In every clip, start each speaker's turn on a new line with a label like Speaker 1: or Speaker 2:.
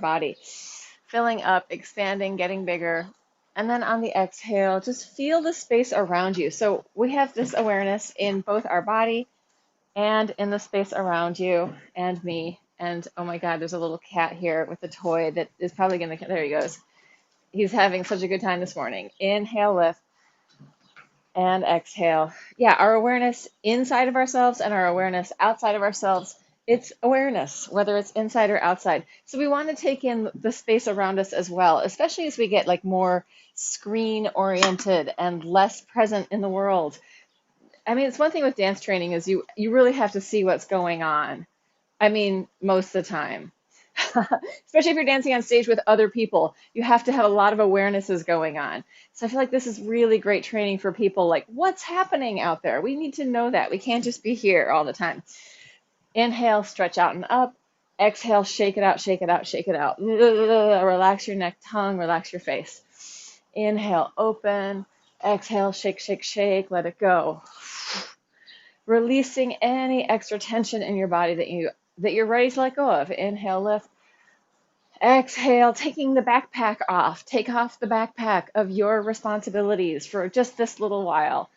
Speaker 1: body, filling up, expanding, getting bigger. And then on the exhale, just feel the space around you. So we have this awareness in both our body and in the space around you and me. And oh my God, there's a little cat here with a toy that is probably going to, there he goes. He's having such a good time this morning. Inhale, lift, and exhale. Yeah, our awareness inside of ourselves and our awareness outside of ourselves, it's awareness, whether it's inside or outside. So we want to take in the space around us as well, especially as we get like more screen oriented and less present in the world. I mean, it's one thing with dance training is you really have to see what's going on. I mean, most of the time. Especially if you're dancing on stage with other people, you have to have a lot of awarenesses going on. So I feel like this is really great training for people like, what's happening out there? We need to know that. We can't just be here all the time. Inhale, stretch out and up. Exhale, shake it out, shake it out, shake it out. Relax your neck, tongue, relax your face. Inhale, open. Exhale, shake, shake, shake, let it go. Releasing any extra tension in your body that you're ready to let go of. Inhale, lift. Exhale, taking the backpack off. Take off the backpack of your responsibilities for just this little while.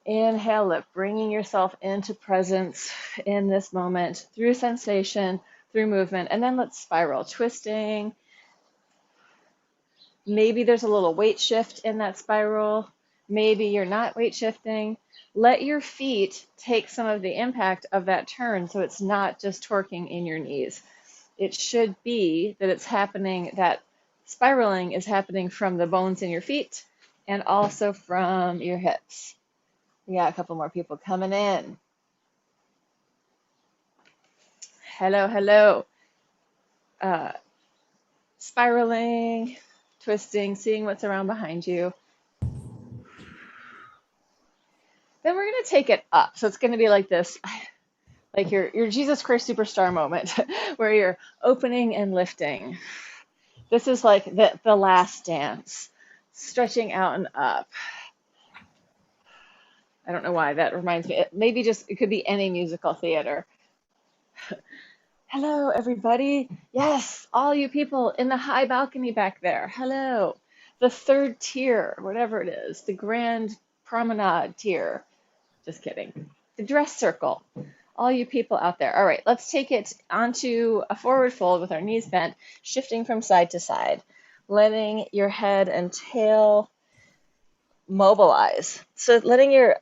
Speaker 1: Inhale, lift, bringing yourself into presence in this moment through sensation, through movement. And then let's spiral, twisting. Maybe there's a little weight shift in that spiral. Maybe you're not weight shifting. Let your feet take some of the impact of that turn so it's not just torquing in your knees. It should be that it's happening, that spiraling is happening from the bones in your feet and also from your hips. We got a couple more people coming in. Hello, hello. Spiraling, twisting, seeing what's around behind you. Then we're going to take it up. So it's going to be like this, like your Jesus Christ Superstar moment where you're opening and lifting. This is like the last dance, stretching out and up. I don't know why that reminds me. Maybe just it could be any musical theater. Hello, everybody. Yes, all you people in the high balcony back there. Hello. The third tier, whatever it is, the grand promenade tier. Just kidding. The dress circle. All you people out there. All right, let's take it onto a forward fold with our knees bent, shifting from side to side, letting your head and tail mobilize. So letting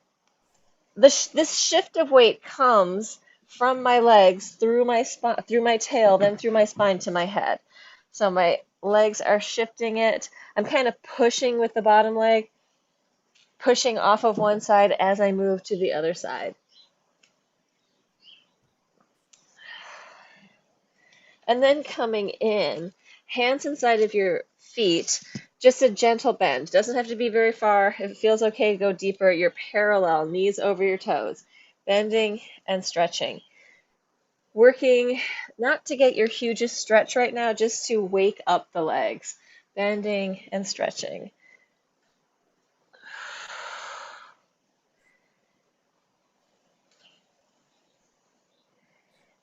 Speaker 1: this shift of weight comes from my legs through my spine, through my tail, then through my spine to my head. So my legs are shifting it. I'm kind of pushing with the bottom leg, pushing off of one side as I move to the other side. And then coming in, hands inside of your feet, just a gentle bend. Doesn't have to be very far. If it feels okay, go deeper. You're parallel, knees over your toes, bending and stretching. Working not to get your hugest stretch right now, just to wake up the legs, bending and stretching.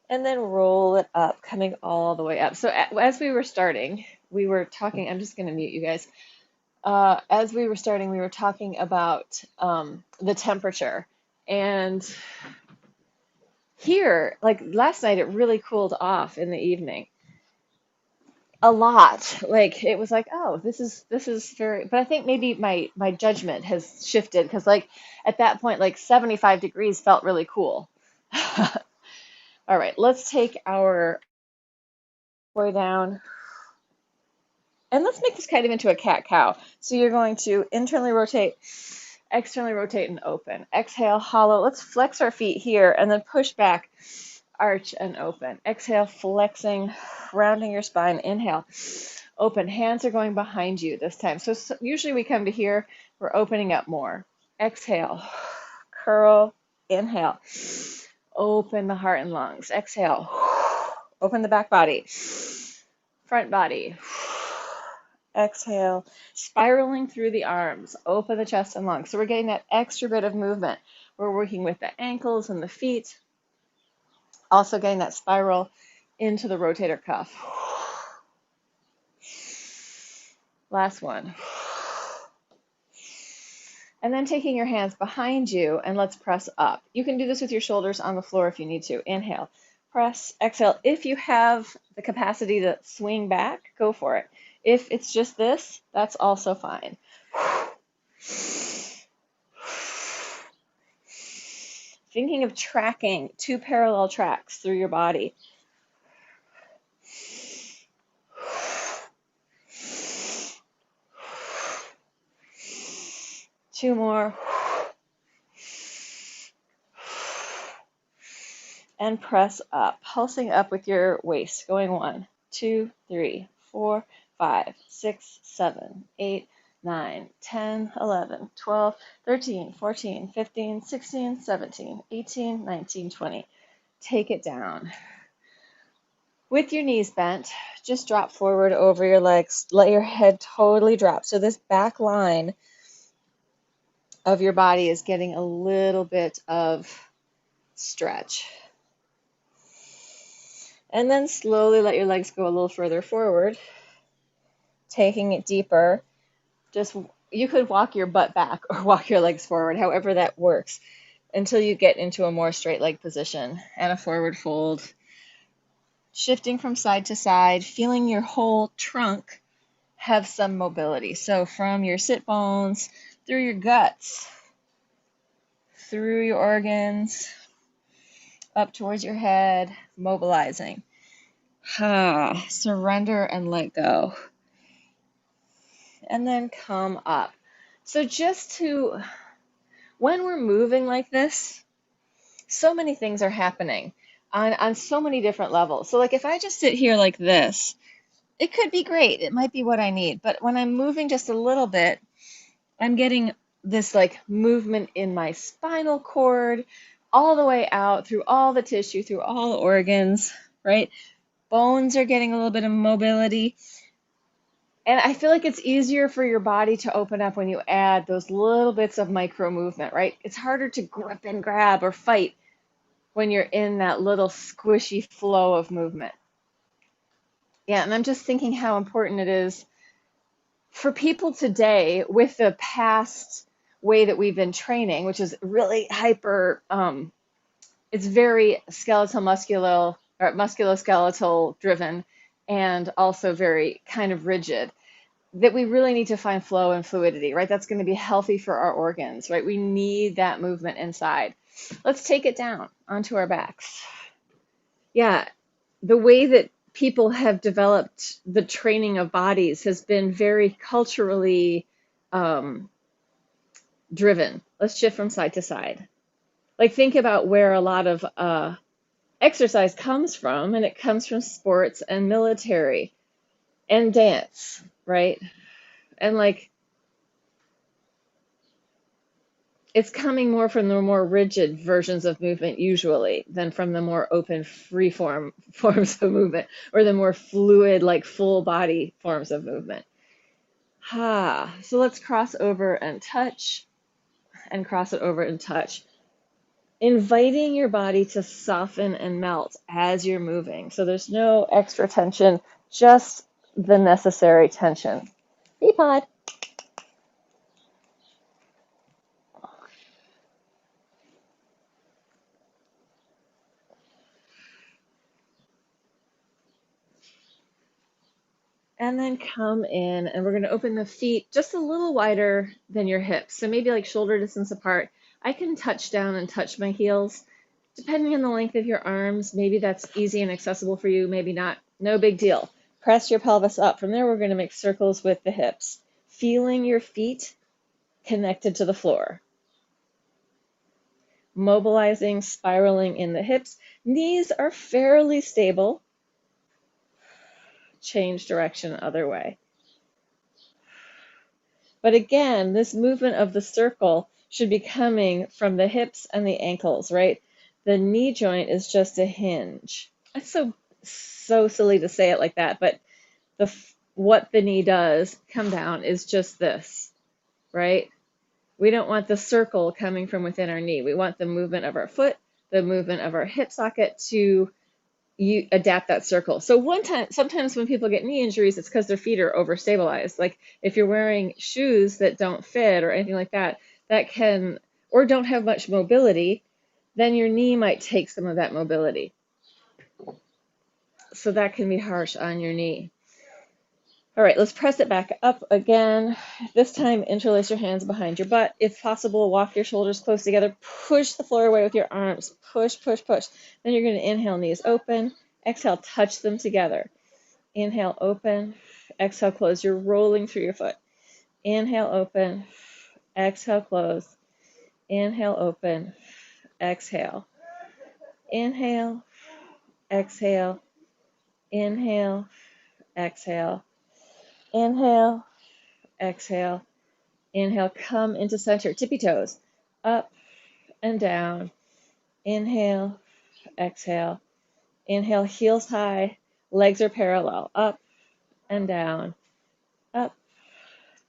Speaker 1: And then roll it up, coming all the way up. So as we were starting, we were talking, I'm just going to mute you guys. As we were starting, we were talking about the temperature. And here, like last night, it really cooled off in the evening. A lot. Like it was like, oh, this is very, but I think maybe my judgment has shifted because like at that point, like 75 degrees felt really cool. All right, let's take our way down. And let's make this kind of into a cat-cow. So you're going to internally rotate, externally rotate, and open. Exhale, hollow. Let's flex our feet here and then push back, arch, and open. Exhale, flexing, rounding your spine. Inhale, open. Hands are going behind you this time. So usually we come to here, we're opening up more. Exhale, curl, inhale. Open the heart and lungs. Exhale. Open the back body. Front body. Exhale. Spiraling through the arms. Open the chest and lungs. So we're getting that extra bit of movement. We're working with the ankles and the feet. Also getting that spiral into the rotator cuff. Last one. And then taking your hands behind you and let's press up. You can do this with your shoulders on the floor if you need to. Inhale, press, exhale. If you have the capacity to swing back, go for it. If it's just this, that's also fine. Thinking of tracking 2 parallel tracks through your body. 2 more. And press up, pulsing up with your waist, going 1, 2, 3, 4, 5, 6, 7, 8, 9, 10, 11, 12, 13, 14, 15, 16, 17, 18, 19, 20. Take it down. With your knees bent, just drop forward over your legs. Let your head totally drop. So this back line of your body is getting a little bit of stretch. And then slowly let your legs go a little further forward, taking it deeper. Just, you could walk your butt back or walk your legs forward, however that works, until you get into a more straight leg position and a forward fold. Shifting from side to side, feeling your whole trunk have some mobility. So from your sit bones, through your guts, through your organs, up towards your head, mobilizing. Surrender and let go. And then come up. So when we're moving like this, so many things are happening on so many different levels. So like if I just sit here like this, it could be great. It might be what I need. But when I'm moving just a little bit, I'm getting this like movement in my spinal cord all the way out through all the tissue, through all the organs, right? Bones are getting a little bit of mobility. And I feel like it's easier for your body to open up when you add those little bits of micro movement, right? It's harder to grip and grab or fight when you're in that little squishy flow of movement. Yeah, and I'm just thinking how important it is for people today with the past way that we've been training, which is really hyper, it's very skeletal musculo or musculoskeletal driven and also very kind of rigid, that we really need to find flow and fluidity, right? That's going to be healthy for our organs, right? We need that movement inside. Let's take it down onto our backs. Yeah, the way that people have developed the training of bodies has been very culturally driven. Let's shift from side to side. Like think about where a lot of exercise comes from, and it comes from sports and military and dance, right? And like it's coming more from the more rigid versions of movement usually than from the more open free forms of movement or the more fluid like full body forms of movement. So let's cross over and touch and cross it over and touch. Inviting your body to soften and melt as you're moving. So there's no extra tension, just the necessary tension. Pod. And then come in, and we're going to open the feet just a little wider than your hips. So maybe like shoulder distance apart. I can touch down and touch my heels. Depending on the length of your arms, maybe that's easy and accessible for you, maybe not. No big deal. Press your pelvis up. From there, we're going to make circles with the hips, feeling your feet connected to the floor. Mobilizing, spiraling in the hips. Knees are fairly stable. Change direction other way. But again, this movement of the circle should be coming from the hips and the ankles, right? The knee joint is just a hinge. It's so silly to say it like that, but what the knee does come down is just this, right? We don't want the circle coming from within our knee. We want the movement of our foot, the movement of our hip socket to you adapt that circle. So sometimes when people get knee injuries, it's because their feet are overstabilized. Like if you're wearing shoes that don't fit or anything like that, that can, or don't have much mobility, then your knee might take some of that mobility. So that can be harsh on your knee. All right, let's press it back up again. This time, interlace your hands behind your butt. If possible, walk your shoulders close together. Push the floor away with your arms. Push, push, push. Then you're going to inhale, knees open. Exhale, touch them together. Inhale, open. Exhale, close. You're rolling through your foot. Inhale, open. Exhale, close. Inhale, open. Exhale. Inhale, exhale. Inhale, exhale. Inhale, exhale. Inhale, come into center, tippy toes, up and down. Inhale, exhale. Inhale, heels high, legs are parallel, up and down, up,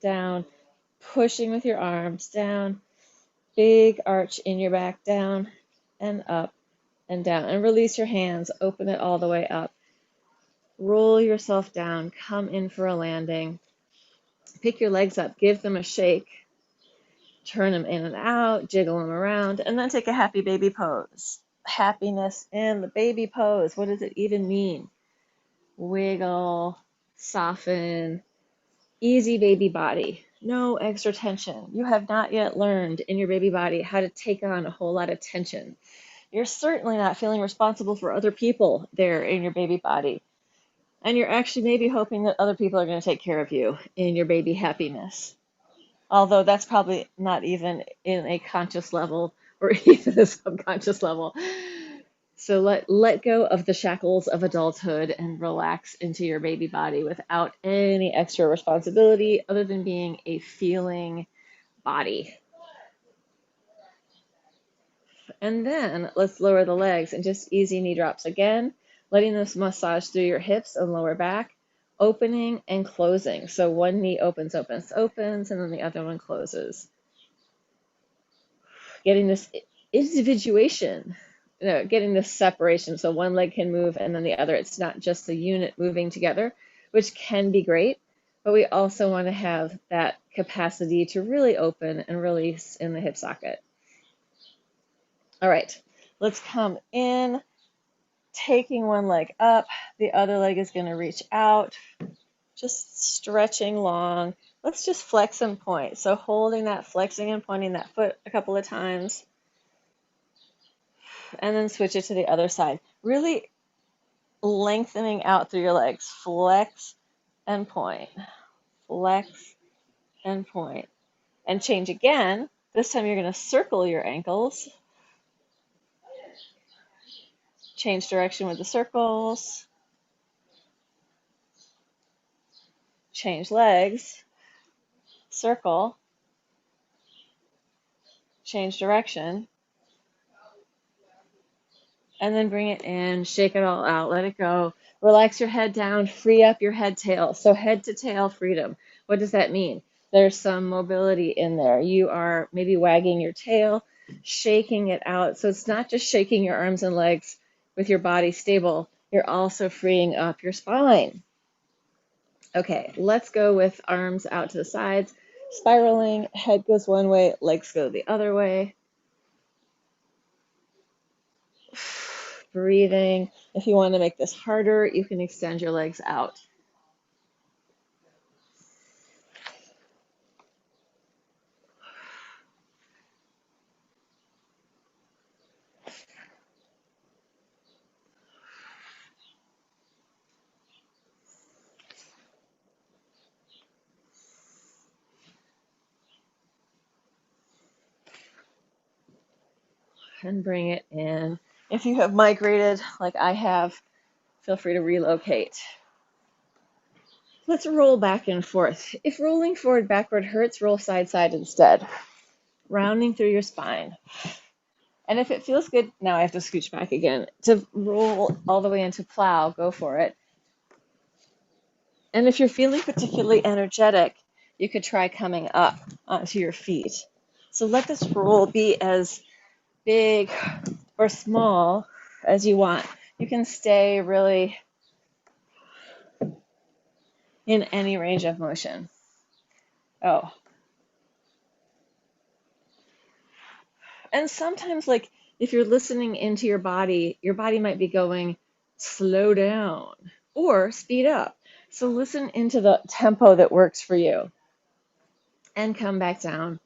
Speaker 1: down, pushing with your arms, down, big arch in your back, down and up and down. And release your hands, open it all the way up. Roll yourself down, come in for a landing. Pick your legs up, give them a shake. Turn them in and out, jiggle them around, and then take a happy baby pose. Happiness in the baby pose. What does it even mean? Wiggle, soften, easy baby body. No extra tension. You have not yet learned in your baby body how to take on a whole lot of tension. You're certainly not feeling responsible for other people there in your baby body. And you're actually maybe hoping that other people are going to take care of you in your baby happiness. Although that's probably not even in a conscious level or even a subconscious level. So let go of the shackles of adulthood and relax into your baby body without any extra responsibility other than being a feeling body. And then let's lower the legs and just easy knee drops again, letting this massage through your hips and lower back. Opening and closing. So one knee opens, opens, opens, and then the other one closes. Getting this individuation, getting this separation. So one leg can move and then the other. It's not just the unit moving together, which can be great, but we also want to have that capacity to really open and release in the hip socket. All right, let's come in. Taking one leg up, the other leg is going to reach out, just stretching long. Let's just flex and point. So holding that, flexing and pointing that foot a couple of times, and then switch it to the other side. Really lengthening out through your legs. Flex and point. Flex and point. And change again. This time you're going to circle your ankles. Change direction with the circles. Change legs. Circle. Change direction. And then bring it in, shake it all out, let it go. Relax your head down, free up your head tail. So head to tail freedom. What does that mean? There's some mobility in there. You are maybe wagging your tail, shaking it out. So it's not just shaking your arms and legs with your body stable. You're also freeing up your spine. Okay, let's go with arms out to the sides. Spiraling, head goes one way, legs go the other way. Breathing. If you want to make this harder, you can extend your legs out. And bring it in. If you have migrated like I have, feel free to relocate. Let's roll back and forth. If rolling forward backward hurts, roll side side instead. Rounding through your spine. And if it feels good, now I have to scooch back again. To roll all the way into plow, go for it. And if you're feeling particularly energetic, you could try coming up onto your feet. So let this roll be as big or small as you want. You can stay really in any range of motion. Oh, and sometimes, like, if you're listening into your body might be going, slow down or speed up. So listen into the tempo that works for you and come back down.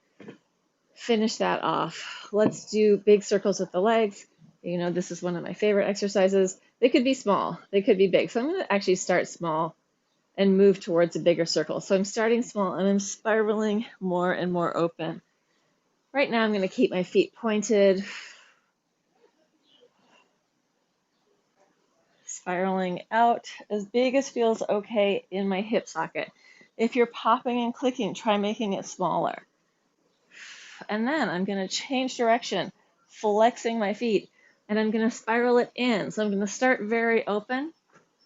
Speaker 1: Finish that off. Let's do big circles with the legs. You know, this is one of my favorite exercises. They could be small, they could be big. So I'm going to actually start small and move towards a bigger circle. So I'm starting small and I'm spiraling more and more open. Right now I'm going to keep my feet pointed, spiraling out as big as feels okay in my hip socket. If you're popping and clicking, try making it smaller. And then I'm going to change direction, flexing my feet, and I'm going to spiral it in. So I'm going to start very open,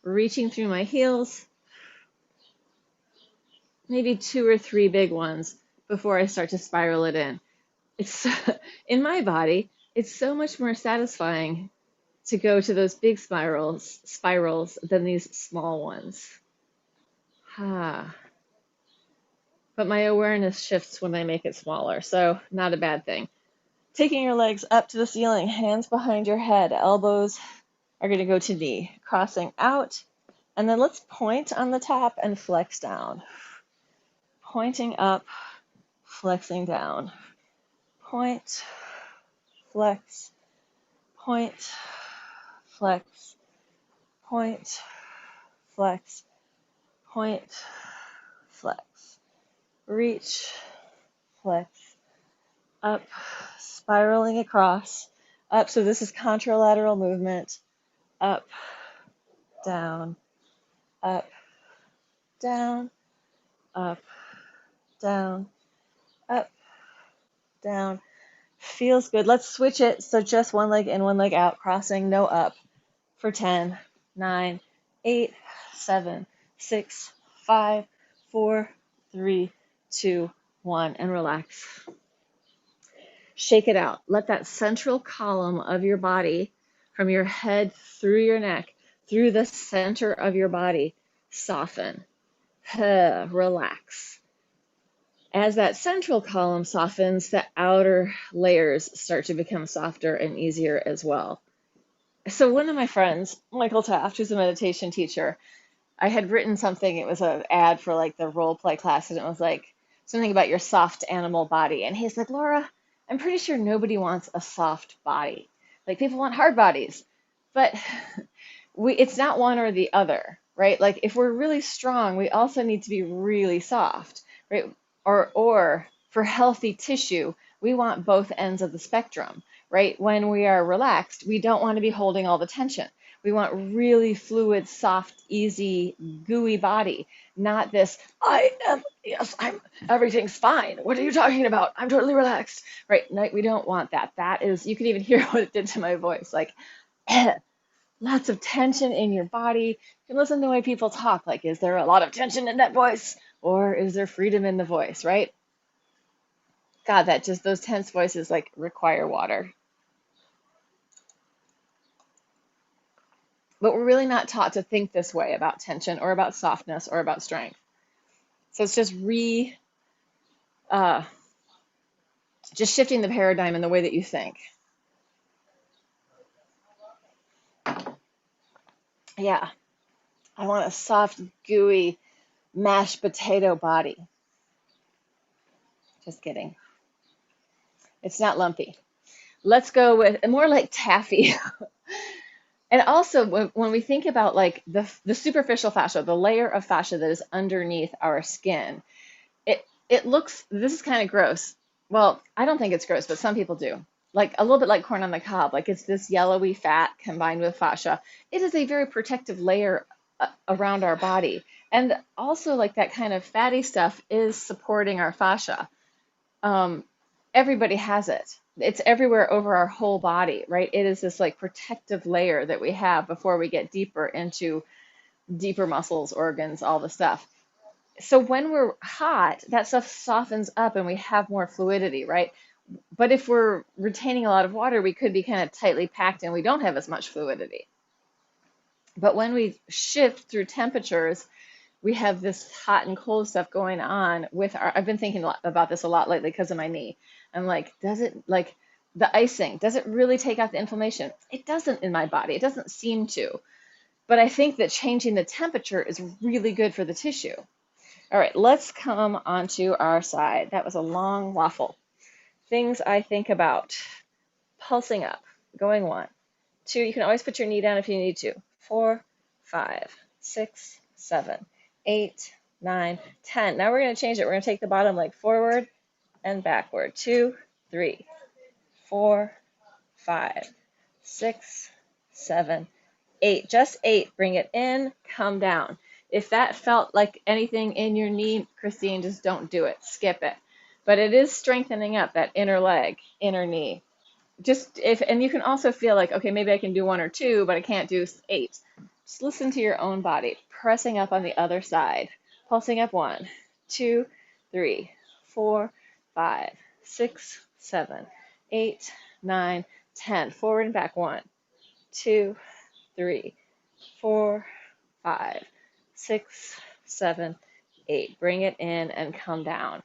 Speaker 1: reaching through my heels, maybe 2 or 3 big ones before I start to spiral it in. It's in my body, it's so much more satisfying to go to those big spirals than these small ones. But my awareness shifts when I make it smaller, so not a bad thing. Taking your legs up to the ceiling, hands behind your head, elbows are going to go to knee, crossing out, and then let's point on the top and flex down. Pointing up, flexing down. Point, flex, point, flex, point, flex, point, flex. Reach, flex, up, spiraling across, up. So this is contralateral movement. Up, down, up, down, up, down, up, down. Feels good. Let's switch it. So just one leg in, one leg out, crossing, no up. For 10, 9, 8, 7, 6, 5, 4, 3, 2, 1, and relax. Shake it out. Let that central column of your body, from your head through your neck, through the center of your body, soften. Relax. As that central column softens, the outer layers start to become softer and easier as well. So one of my friends, Michael Taft, who's a meditation teacher, I had written something, it was an ad for like the role play class, and it was like something about your soft animal body. And he's like, Laura, I'm pretty sure nobody wants a soft body. Like people want hard bodies, but it's not one or the other, right? Like if we're really strong, we also need to be really soft, right? Or for healthy tissue, we want both ends of the spectrum, right? When we are relaxed, we don't want to be holding all the tension. We want really fluid, soft, easy, gooey body, not this, everything's fine. What are you talking about? I'm totally relaxed, right? No, we don't want that. That is, you can even hear what it did to my voice, like, lots of tension in your body. You can listen to the way people talk, like, is there a lot of tension in that voice? Or is there freedom in the voice, right? God, those tense voices like require water. But we're really not taught to think this way about tension or about softness or about strength. So it's just just shifting the paradigm in the way that you think. Yeah, I want a soft, gooey, mashed potato body. Just kidding. It's not lumpy. Let's go with more like taffy. And also, when we think about like the superficial fascia, the layer of fascia that is underneath our skin, it looks, this is kind of gross. Well, I don't think it's gross, but some people do. Like a little bit like corn on the cob, like it's this yellowy fat combined with fascia. It is a very protective layer around our body. And also like that kind of fatty stuff is supporting our fascia. Everybody has it. It's everywhere over our whole body, right? It is this like protective layer that we have before we get deeper into deeper muscles, organs, all the stuff. So when we're hot, that stuff softens up and we have more fluidity, right? But if we're retaining a lot of water, we could be kind of tightly packed and we don't have as much fluidity. But when we shift through temperatures, we have this hot and cold stuff going on with our, I've been thinking about this a lot lately because of my knee. I'm like, does it, like, the icing, does it really take out the inflammation? It doesn't in my body. It doesn't seem to. But I think that changing the temperature is really good for the tissue. All right, let's come onto our side. That was a long waffle. Things I think about. Pulsing up, going 1, 2. You can always put your knee down if you need to. 4, 5, 6, 7, 8, 9, 10. Now we're going to change it. We're going to take the bottom leg forward and backward. 2, 3, 4, 5, 6, 7, 8. Just 8. Bring it in, come down. If that felt like anything in your knee, Christine, just don't do it. Skip it. But it is strengthening up that inner leg, inner knee. Just if, and you can also feel like, okay, maybe I can do 1 or 2, but I can't do 8. Just listen to your own body, pressing up on the other side, pulsing up 1, 2, 3, 4, 5, 6, 7, 8, 9, 10. Forward and back 1, 2, 3, 4, 5, 6, 7, 8. Bring it in and come down.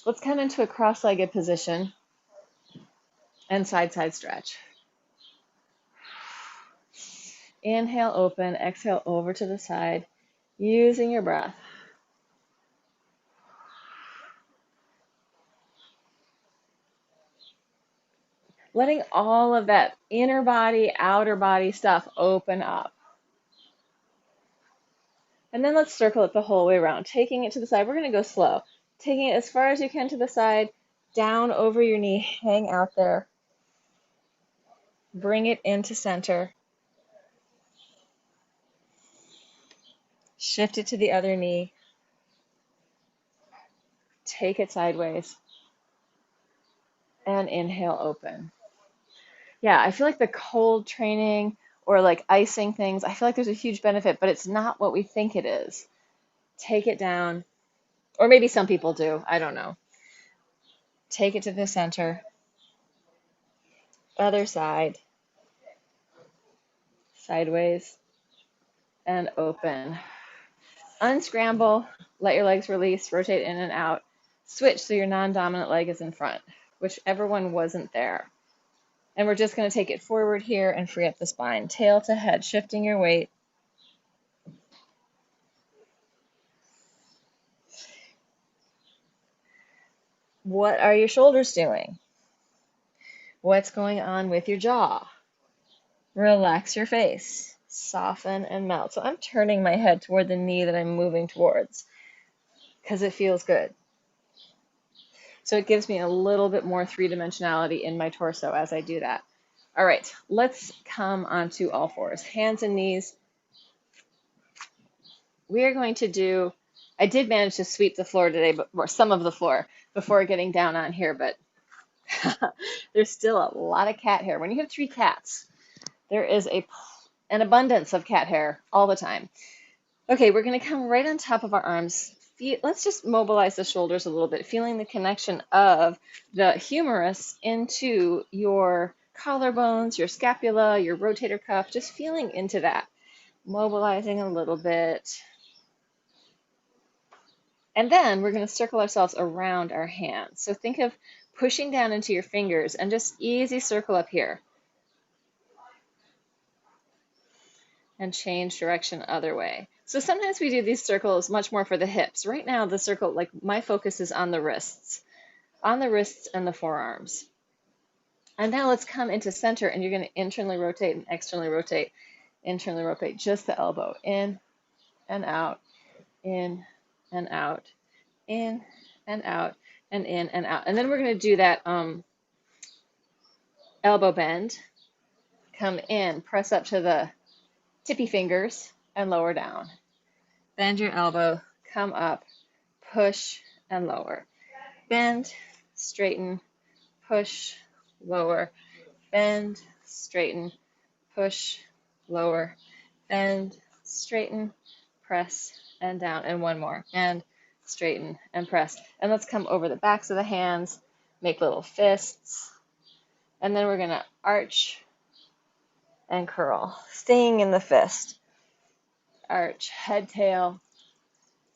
Speaker 1: Let's come into a cross-legged position and side stretch. Inhale, open, exhale over to the side, using your breath. Letting all of that inner body, outer body stuff open up. And then let's circle it the whole way around, taking it to the side. We're going to go slow. Taking it as far as you can to the side, down over your knee, hang out there. Bring it into center. Shift it to the other knee. Take it sideways. And inhale, open. Yeah, I feel like the cold training or like icing things, I feel like there's a huge benefit, but it's not what we think it is. Take it down. Or maybe some people do. I don't know. Take it to the center. Other side. Sideways. And open. Unscramble. Let your legs release. Rotate in and out. Switch so your non-dominant leg is in front. Whichever one wasn't there. And we're just going to take it forward here and free up the spine. Tail to head. Shifting your weight. What are your shoulders doing? What's going on with your jaw? Relax your face. Soften and melt. So I'm turning my head toward the knee that I'm moving towards because it feels good. So it gives me a little bit more three-dimensionality in my torso as I do that. All right, let's come onto all fours. Hands and knees. We are going to do, I did manage to sweep the floor today, or some of the floor, before getting down on here, but there's still a lot of cat hair. When you have 3 cats, there is an abundance of cat hair all the time. Okay, we're going to come right on top of our arms. Let's just mobilize the shoulders a little bit, feeling the connection of the humerus into your collarbones, your scapula, your rotator cuff, just feeling into that. Mobilizing a little bit. And then we're going to circle ourselves around our hands. So think of pushing down into your fingers and just easy circle up here. And change direction other way. So sometimes we do these circles much more for the hips. Right now, the circle, like my focus is on the wrists and the forearms. And now let's come into center, and you're going to internally rotate and externally rotate. Internally rotate just the elbow, in and out, in and out, in and out, and in and out. And then we're going to do that elbow bend. Come in, press up to the tippy fingers, and lower down. Bend your elbow, come up, push, and lower. Bend, straighten, push, lower. Bend, straighten, push, lower. Bend, straighten, press, and down. And one more. Bend, straighten, and press. And let's come over the backs of the hands, make little fists. And then we're going to arch and curl, staying in the fist. arch, head, tail,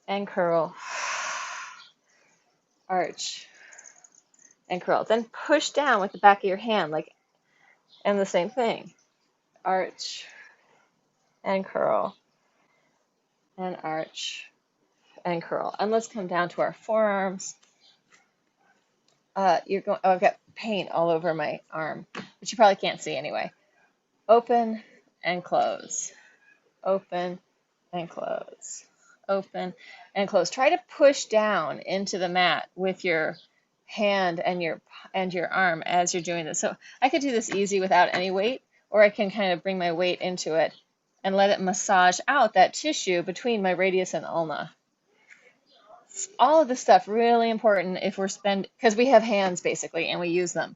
Speaker 1: and curl, arch, and curl. Then push down with the back of your hand, and the same thing, arch, and curl, and arch, and curl. And let's come down to our forearms. I've got paint all over my arm, but you probably can't see anyway. Open and close, open and close, open and close. Try to push down into the mat with your hand and your arm as you're doing this. So I could do this easy without any weight, or I can kind of bring my weight into it and let it massage out that tissue between my radius and ulna. All of this stuff really important if because we have hands basically and we use them.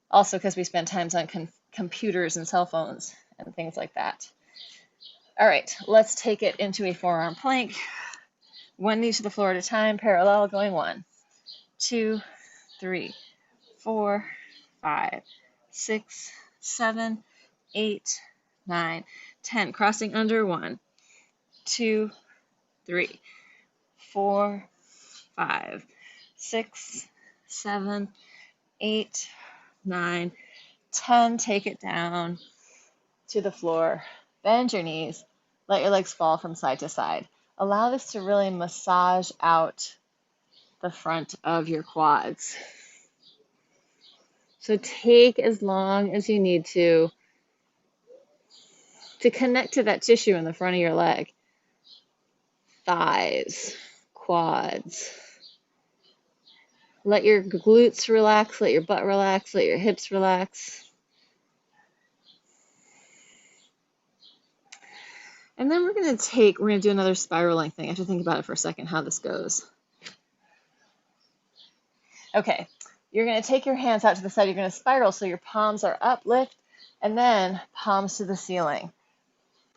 Speaker 1: Also because we spend times on computers and cell phones and things like that. All right, let's take it into a forearm plank. One knee to the floor at a time, parallel, going 1, 2, 3, 4, 5, 6, 7, 8, 9, 10. Crossing under 1, 2, 3, 4, 5, 6, 7, 8, 9, 10. Take it down to the floor. Bend your knees. Let your legs fall from side to side. Allow this to really massage out the front of your quads. So take as long as you need to connect to that tissue in the front of your leg. Thighs, quads. Let your glutes relax, let your butt relax, let your hips relax. And then we're going to do another spiraling thing. I have to think about it for a second how this goes. Okay, you're going to take your hands out to the side. You're going to spiral so your palms are up, lift, and then palms to the ceiling.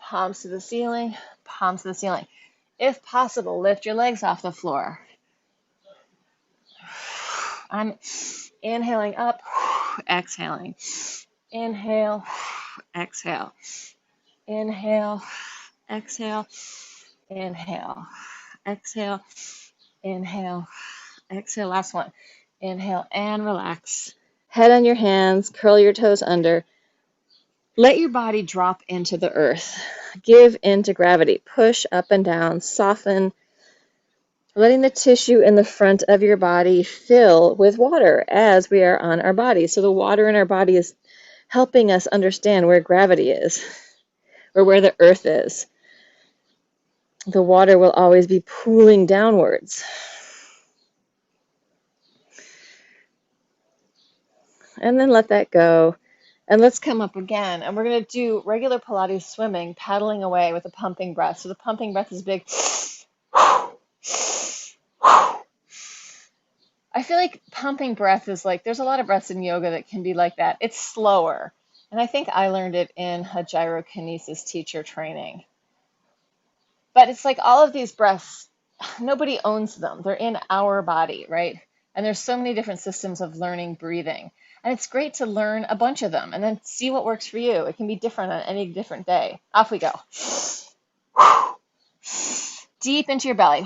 Speaker 1: Palms to the ceiling, palms to the ceiling. If possible, lift your legs off the floor. I'm inhaling up, exhaling. Inhale, exhale. Inhale, exhale. Inhale, exhale. Inhale, exhale. Last one. Inhale and relax. Head on your hands, curl your toes under. Let your body drop into the earth. Give into gravity. Push up and down, soften. Letting the tissue in the front of your body fill with water as we are on our body. So the water in our body is helping us understand where gravity is, or where the earth is. The water will always be pooling downwards. And then let that go. And let's come up again. And we're going to do regular Pilates swimming, paddling away with a pumping breath. So the pumping breath is big. I feel like pumping breath is there's a lot of breaths in yoga that can be like that. It's slower. And I think I learned it in a gyrokinesis teacher training. But it's like all of these breaths, nobody owns them. They're in our body, right? And there's so many different systems of learning breathing. And it's great to learn a bunch of them and then see what works for you. It can be different on any different day. Off we go. Deep into your belly.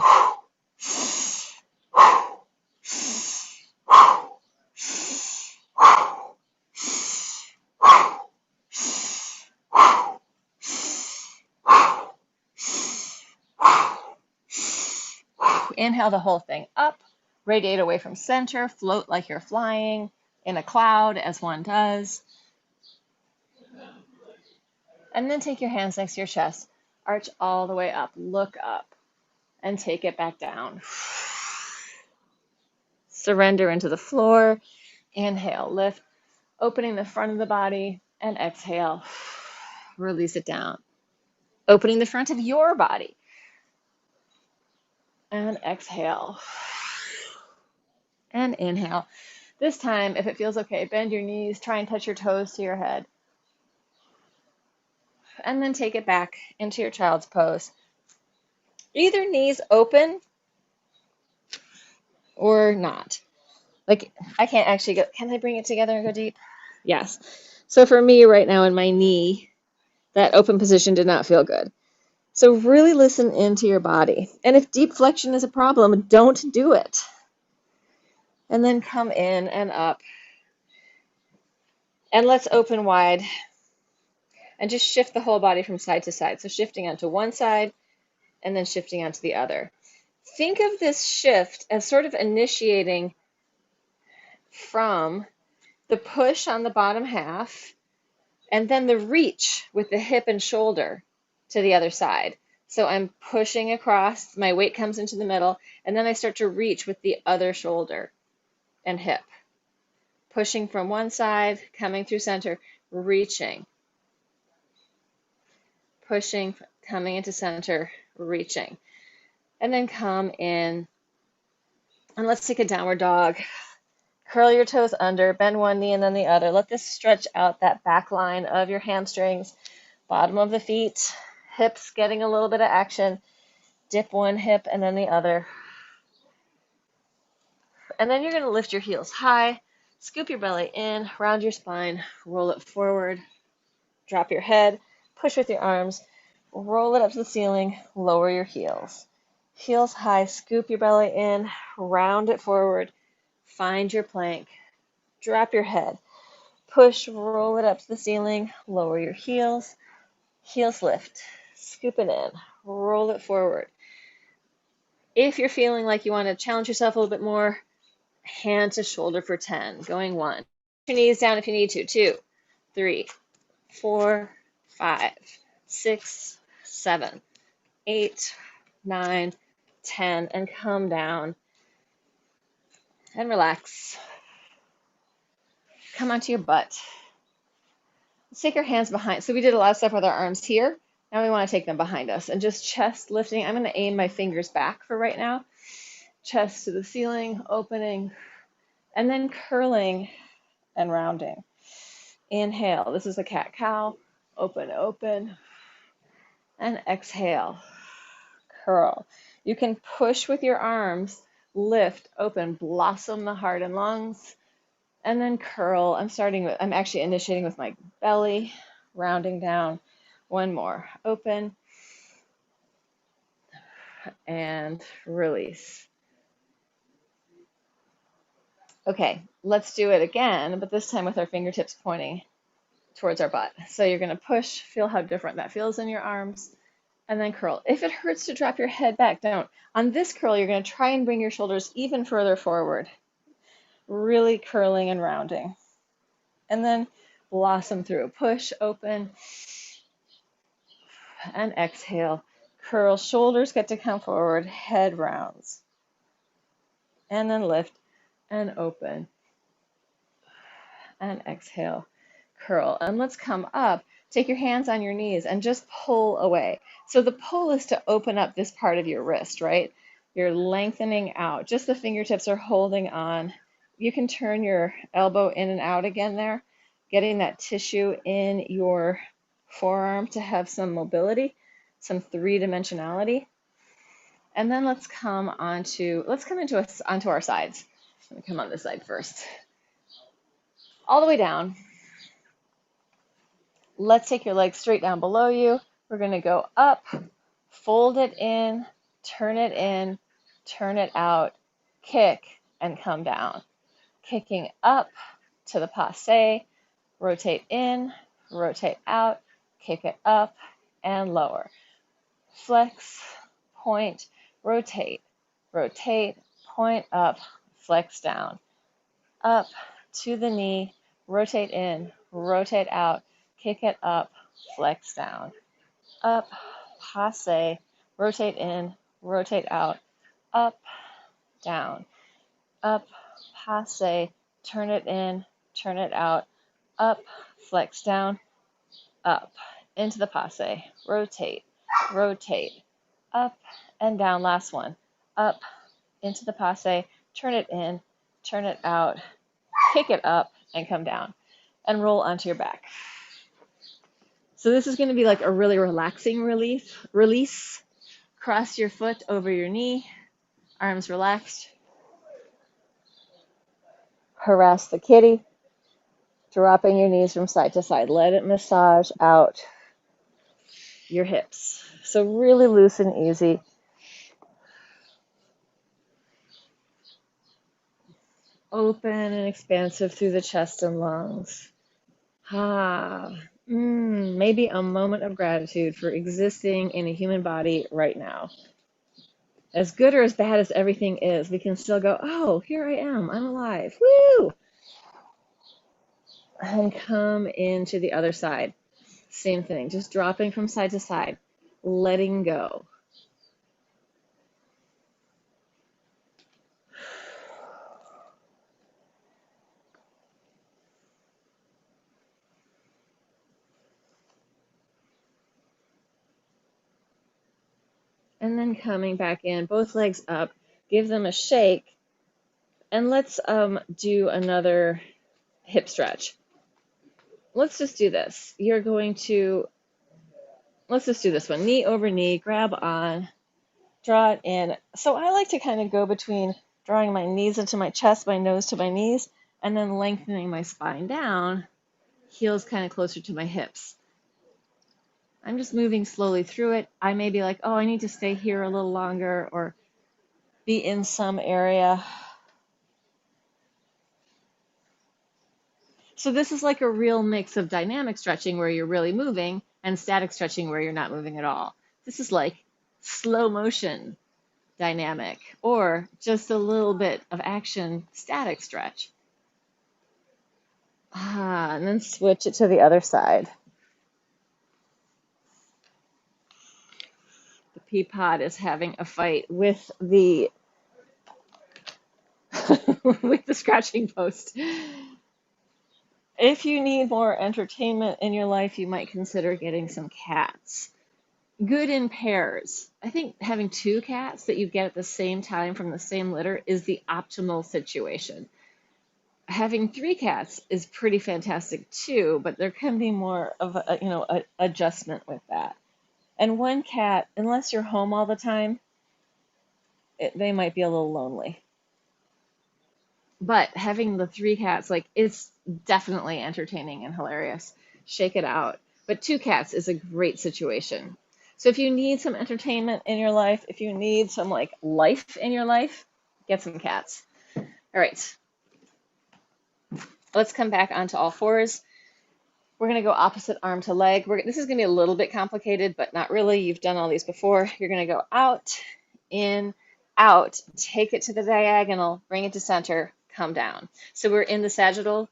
Speaker 1: Inhale the whole thing up. Radiate away from center. Float like you're flying in a cloud, as one does. And then take your hands next to your chest. Arch all the way up. Look up. And take it back down. Surrender into the floor. Inhale, lift. Opening the front of the body. And exhale. Release it down. Opening the front of your body. And exhale. And inhale. This time, if it feels okay, bend your knees, try and touch your toes to your head. And then take it back into your child's pose. Either knees open or not. I can't actually go, can I bring it together and go deep? Yes. So for me right now in my knee, that open position did not feel good. So really listen into your body. And if deep flexion is a problem, don't do it. And then come in and up. And let's open wide and just shift the whole body from side to side. So shifting onto one side and then shifting onto the other. Think of this shift as sort of initiating from the push on the bottom half and then the reach with the hip and shoulder to the other side. So I'm pushing across, my weight comes into the middle, and then I start to reach with the other shoulder and hip. Pushing from one side, coming through center, reaching. Pushing, coming into center, reaching. And then come in, and let's take a downward dog. Curl your toes under, bend one knee and then the other. Let this stretch out that back line of your hamstrings, bottom of the feet, hips getting a little bit of action. Dip one hip and then the other. And then you're going to lift your heels high, scoop your belly in, round your spine, roll it forward, drop your head, push with your arms, roll it up to the ceiling, lower your heels. Heels high, scoop your belly in, round it forward, find your plank, drop your head, push, roll it up to the ceiling, lower your heels, heels lift, scoop it in, roll it forward. If you're feeling like you want to challenge yourself a little bit more, hand to shoulder for 10, going 1. Your knees down if you need to, 2, 3, 4, 5, 6, 7, 8, 9, 10, and come down and relax. Come onto your butt. Let's take our hands behind. So we did a lot of stuff with our arms here. Now we want to take them behind us and just chest lifting. I'm going to aim my fingers back for right now. Chest to the ceiling, opening, and then curling and rounding. Inhale. This is a cat-cow. Open, open, and exhale. Curl. You can push with your arms, lift, open, blossom the heart and lungs, and then curl. I'm actually initiating with my belly, rounding down. One more. Open and release. Okay, let's do it again, but this time with our fingertips pointing towards our butt. So you're going to push, feel how different that feels in your arms, and then curl. If it hurts to drop your head back, don't. On this curl, you're going to try and bring your shoulders even further forward, really curling and rounding. And then blossom through. Push, open, and exhale. Curl, shoulders get to come forward, head rounds. And then lift and open. And exhale, curl. And let's come up. Take your hands on your knees and just pull away. So the pull is to open up this part of your wrist, right? You're lengthening out. Just the fingertips are holding on. You can turn your elbow in and out again there, getting that tissue in your forearm to have some mobility, some three-dimensionality. And then let's come onto our sides. Let me come on this side first. All the way down. Let's take your legs straight down below you. We're going to go up, fold it in, turn it out, kick, and come down. Kicking up to the passe, rotate in, rotate out, kick it up, and lower. Flex, point, rotate, rotate, point up, flex down. Up to the knee, rotate in, rotate out, kick it up, flex down. Up, passe, rotate in, rotate out, up, down. Up, passe, turn it in, turn it out, up, flex down, up, into the passe, rotate, rotate, up and down, last one, up, into the passe, turn it in, turn it out, kick it up, and come down, and roll onto your back. So this is going to be like a really relaxing release. Cross your foot over your knee, arms relaxed. Harass the kitty, dropping your knees from side to side. Let it massage out. your hips. So really loose and easy. Open and expansive through the chest and lungs. Maybe a moment of gratitude for existing in a human body right now. As good or as bad as everything is, we can still go, oh, here I am, I'm alive, woo! And come into the other side. Same thing, just dropping from side to side, letting go. And then coming back in, both legs up, give them a shake, and let's do another hip stretch. Let's just do this. Let's just do this one. Knee over knee, grab on, draw it in. So I like to kind of go between drawing my knees into my chest, my nose to my knees, and then lengthening my spine down, heels kind of closer to my hips. I'm just moving slowly through it. I may be like, oh, I need to stay here a little longer or be in some area. So this is like a real mix of dynamic stretching where you're really moving and static stretching where you're not moving at all. This is like slow motion dynamic or just a little bit of action static stretch. And then switch it to the other side. The pea pod is having a fight with the with the scratching post. If you need more entertainment in your life, you might consider getting some cats. Good in pairs. I think having 2 cats that you get at the same time from the same litter is the optimal situation. Having 3 cats is pretty fantastic too, but there can be more of a adjustment with that. And 1 cat, unless you're home all the time, they might be a little lonely. But having the 3 cats, like, it's definitely entertaining and hilarious. Shake it out. But 2 cats is a great situation. So if you need some entertainment in your life, if you need some like life in your life, get some cats. All right. Let's come back onto all fours. We're going to go opposite arm to leg. This is going to be a little bit complicated, but not really. You've done all these before. You're going to go out, in, out, take it to the diagonal, bring it to center, come down. So we're in the sagittal,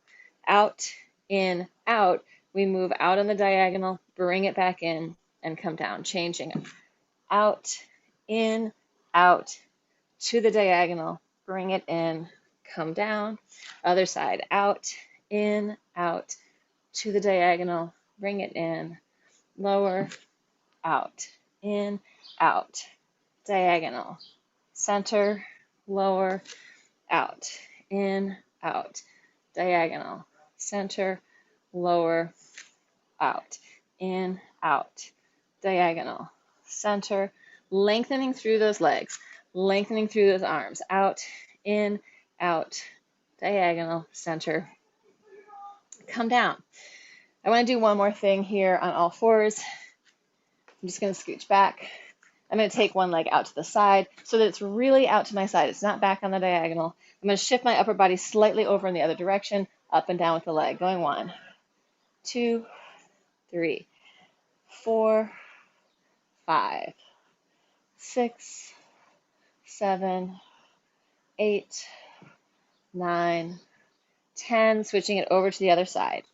Speaker 1: out, in, out. We move out on the diagonal, bring it back in, and come down, changing it. Out, in, out, to the diagonal, bring it in, come down. Other side, out, in, out, to the diagonal, bring it in, lower, out, in, out, diagonal, center, lower, out, in, out, diagonal, center, lower, out, in, out, diagonal, center, lengthening through those legs, lengthening through those arms, out, in, out, diagonal, center, come down. I want to do one more thing here on all fours. I'm just going to scooch back. I'm going to take one leg out to the side so that it's really out to my side. It's not back on the diagonal. I'm going to shift my upper body slightly over in the other direction, up and down with the leg. Going 1, 2, 3, 4, 5, 6, 7, 8, 9, 10. Switching it over to the other side.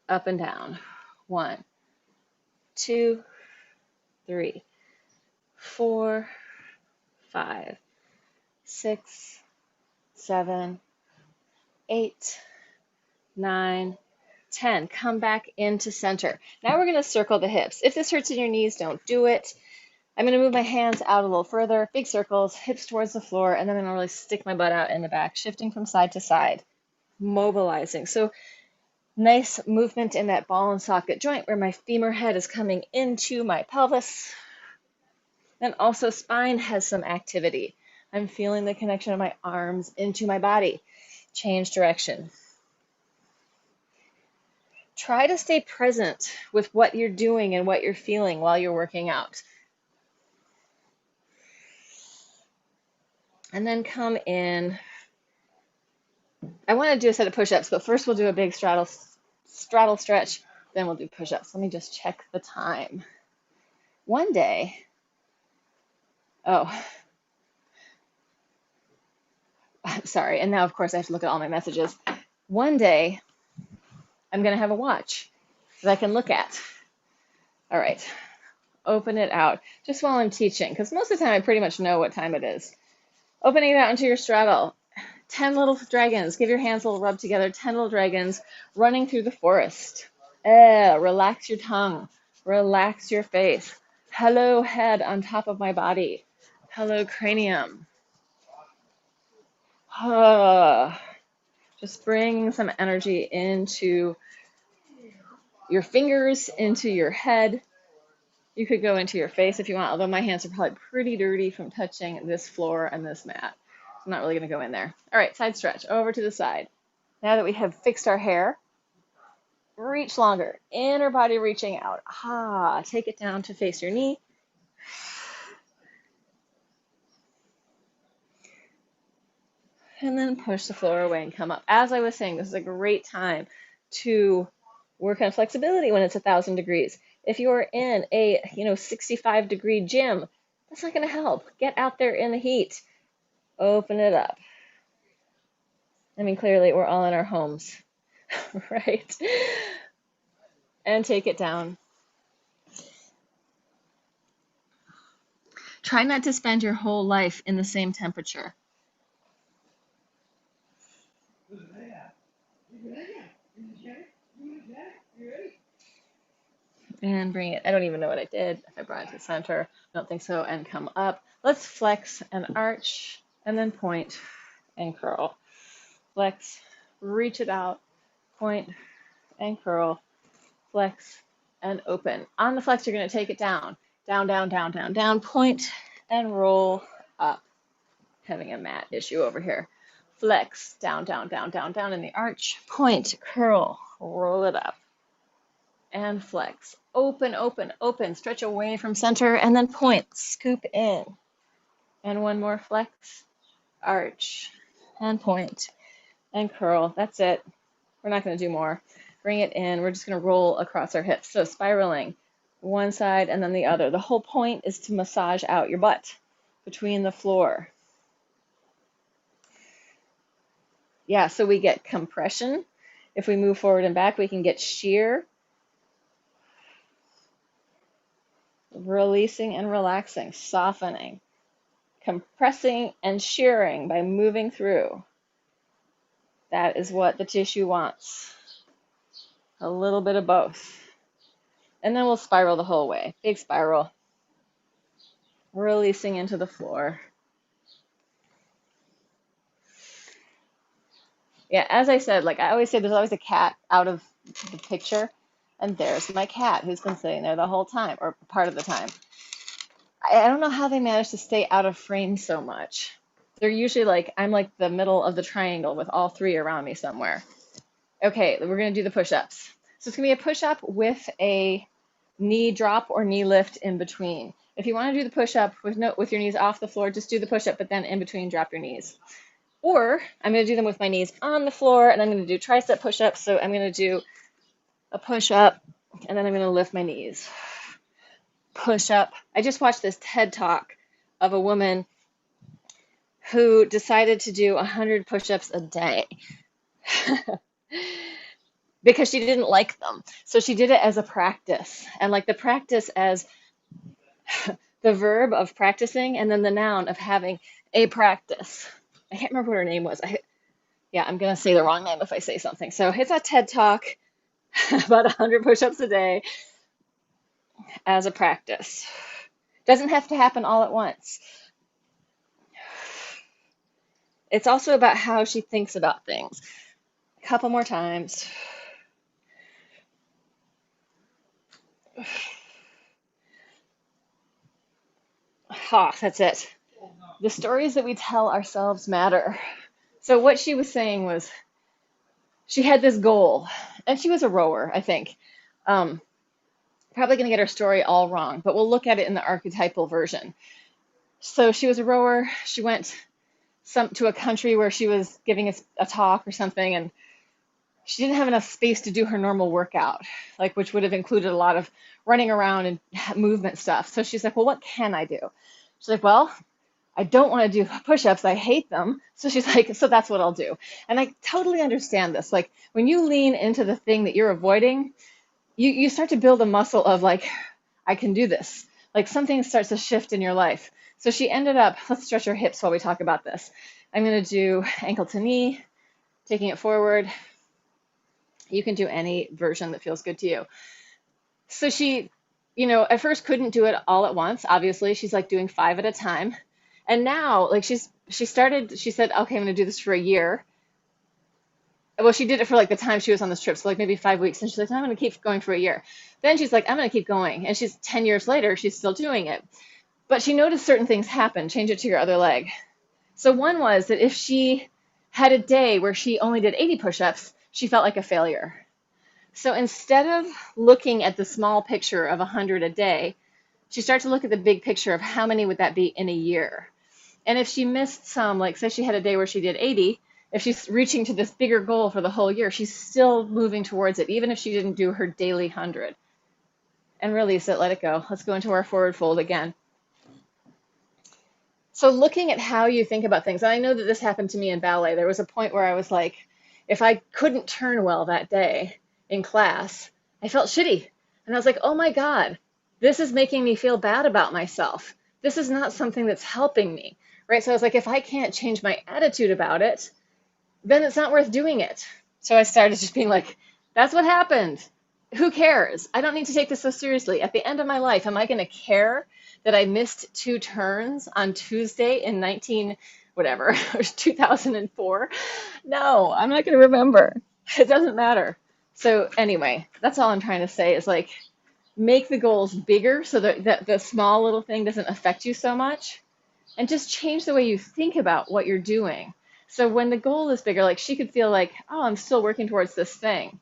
Speaker 1: Up and down. 1, 2, 3, 4, 5, 6, 7, 8, 9, 10. Come back into center. Now we're going to circle the hips. If this hurts in your knees, don't do it. I'm going to move my hands out a little further, big circles, hips towards the floor, and then I'm going to really stick my butt out in the back, shifting from side to side, mobilizing. So nice movement in that ball and socket joint where my femur head is coming into my pelvis. And also spine has some activity. I'm feeling the connection of my arms into my body. Change direction. try to stay present with what you're doing and what you're feeling while you're working out. And then come in. I want to do a set of push-ups, but first we'll do a big straddle stretch, then we'll do push-ups. Let me just check the time. One day, oh, I'm sorry, and now of course I have to look at all my messages. One day, I'm going to have a watch that I can look at. All right, open it out just while I'm teaching, because most of the time I pretty much know what time it is. Opening it out into your straddle. 10 little dragons. Give your hands a little rub together. 10 little dragons running through the forest. Relax your tongue. Relax your face. Hello, head on top of my body. Hello, cranium. Just bring some energy into your fingers, into your head. You could go into your face if you want, although my hands are probably pretty dirty from touching this floor and this mat. I'm not really going to go in there. All right, side stretch, over to the side. Now that we have fixed our hair, reach longer. Inner body reaching out. Take it down to face your knee. And then push the floor away and come up. As I was saying, this is a great time to work on flexibility when it's 1,000 degrees. If you're in a 65-degree gym, that's not going to help. Get out there in the heat. Open it up. I mean, clearly we're all in our homes, right? And take it down. Try not to spend your whole life in the same temperature. And bring it. I don't even know what I did. If I brought it to the center, I don't think so. And come up. Let's flex and arch, and then point and curl. Flex, reach it out, point and curl, flex and open. On the flex, you're going to take it down, down, down, down, down, down, point and roll up. Having a mat issue over here. Flex, down, down, down, down, down in the arch, point, curl, roll it up. And flex. Open, open, open. Stretch away from center and then point. Scoop in. And one more flex, arch, and point, and curl. That's it. We're not going to do more. Bring it in. We're just going to roll across our hips. So spiraling one side and then the other. The whole point is to massage out your butt between the floor. Yeah, so we get compression. If we move forward and back, we can get shear. Releasing and relaxing, softening, compressing and shearing by moving through. That is what the tissue wants. A little bit of both. And then we'll spiral the whole way. Big spiral. Releasing into the floor. Yeah, as I said, like I always say, there's always a cat out of the picture. And there's my cat who's been sitting there the whole time, or part of the time. I don't know how they manage to stay out of frame so much. They're usually like, I'm like the middle of the triangle with all three around me somewhere. Okay, we're going to do the push-ups. So it's going to be a push-up with a knee drop or knee lift in between. If you want to do the push-up with your knees off the floor, just do the push-up, but then in between drop your knees. Or I'm going to do them with my knees on the floor, and I'm going to do tricep push-ups. So I'm going to do a push-up, and then I'm going to lift my knees. Push-up. I just watched this TED Talk of a woman who decided to do 100 push-ups a day because she didn't like them. So she did it as a practice, and like the practice as the verb of practicing, and then the noun of having a practice. I can't remember what her name was. I'm going to say the wrong name if I say something. So it's a TED Talk about 100 push-ups a day as a practice. Doesn't have to happen all at once. It's also about how she thinks about things. A couple more times. That's it. The stories that we tell ourselves matter. So what she was saying was, she had this goal, And she was a rower, I think. Um, Probably going to get her story all wrong, but we'll look at it in the archetypal version. So she was a rower. She went to a country where she was giving a talk or something, and she didn't have enough space to do her normal workout, like which would have included a lot of running around and movement stuff. So she's like, well, what can I do? She's like, well, I don't want to do push-ups. I hate them. So she's like, so that's what I'll do. And I totally understand this. Like when you lean into the thing that you're avoiding, you start to build a muscle of like, I can do this. Like something starts to shift in your life. So she ended up, let's stretch her hips while we talk about this. I'm going to do ankle to knee, taking it forward. You can do any version that feels good to you. So she, at first couldn't do it all at once. Obviously, she's like doing 5 at a time. And now, like she said, okay, I'm going to do this for a year. Well, she did it for like the time she was on this trip, so like maybe 5 weeks. And she's like, no, I'm going to keep going for a year. Then she's like, I'm going to keep going. And she's 10 years later, she's still doing it. But she noticed certain things happen. Change it to your other leg. So one was that if she had a day where she only did 80 push-ups, she felt like a failure. So instead of looking at the small picture of 100 a day, she started to look at the big picture of how many would that be in a year. And if she missed some, like say she had a day where she did 80, if she's reaching to this bigger goal for the whole year, she's still moving towards it, even if she didn't do her daily 100. And release it, let it go. Let's go into our forward fold again. So looking at how you think about things, and I know that this happened to me in ballet. There was a point where I was like, if I couldn't turn well that day in class, I felt shitty. And I was like, oh my God, this is making me feel bad about myself. This is not something that's helping me, right? So I was like, if I can't change my attitude about it, then it's not worth doing it. So I started just being like, that's what happened. Who cares? I don't need to take this so seriously. At the end of my life, am I going to care that I missed 2 turns on Tuesday in 2004? No, I'm not going to remember. It doesn't matter. So anyway, that's all I'm trying to say is like, make the goals bigger so that the small little thing doesn't affect you so much, and just change the way you think about what you're doing. So when the goal is bigger, like she could feel like, oh, I'm still working towards this thing.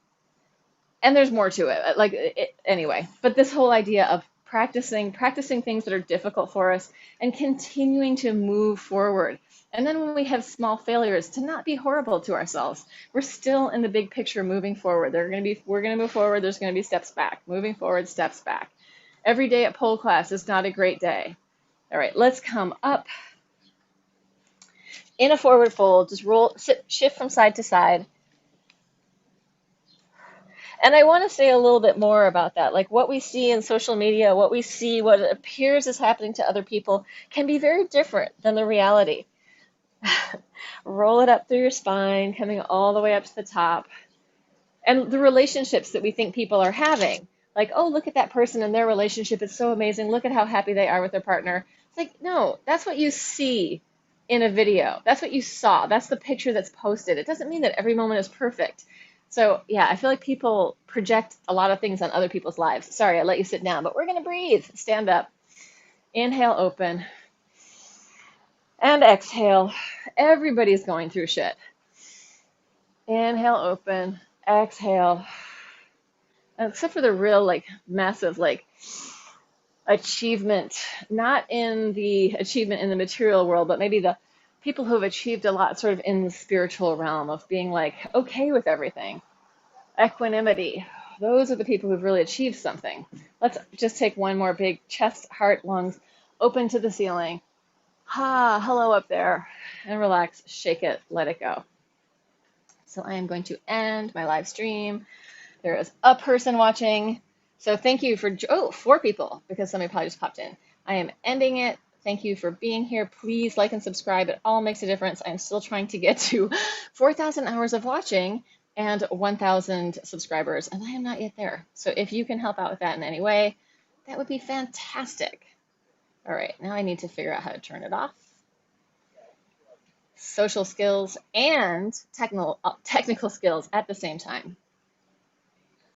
Speaker 1: And there's more to it. Anyway, but this whole idea of practicing things that are difficult for us and continuing to move forward. And then when we have small failures, to not be horrible to ourselves. We're still in the big picture moving forward. We're going to move forward. There's going to be steps back. Moving forward, steps back. Every day at pole class is not a great day. All right, let's come up in a forward fold. Just shift from side to side. And I want to say a little bit more about that. Like what we see in social media, what appears is happening to other people can be very different than the reality. Roll it up through your spine, coming all the way up to the top. And the relationships that we think people are having. Like, oh, look at that person and their relationship. It's so amazing. Look at how happy they are with their partner. It's like, no, that's what you see in a video. That's what you saw. That's the picture that's posted. It doesn't mean that every moment is perfect. So yeah, I feel like people project a lot of things on other people's lives. Sorry, I let you sit down, but we're going to breathe. Stand up. Inhale, open. And exhale. Everybody's going through shit. Inhale, open. Exhale. Except for the real, like, massive, like, achievement, not in the achievement in the material world, but maybe the people who have achieved a lot sort of in the spiritual realm of being like okay with everything. Equanimity. Those are the people who've really achieved something. Let's just take one more big chest, heart, lungs, open to the ceiling. Hello up there. And relax, shake it, let it go. So I am going to end my live stream. There is a person watching. So thank you for, 4 people, because somebody probably just popped in. I am ending it. Thank you for being here. Please like and subscribe. It all makes a difference. I'm still trying to get to 4,000 hours of watching and 1,000 subscribers, and I am not yet there. So if you can help out with that in any way, that would be fantastic. All right, now I need to figure out how to turn it off. Social skills and technical skills at the same time.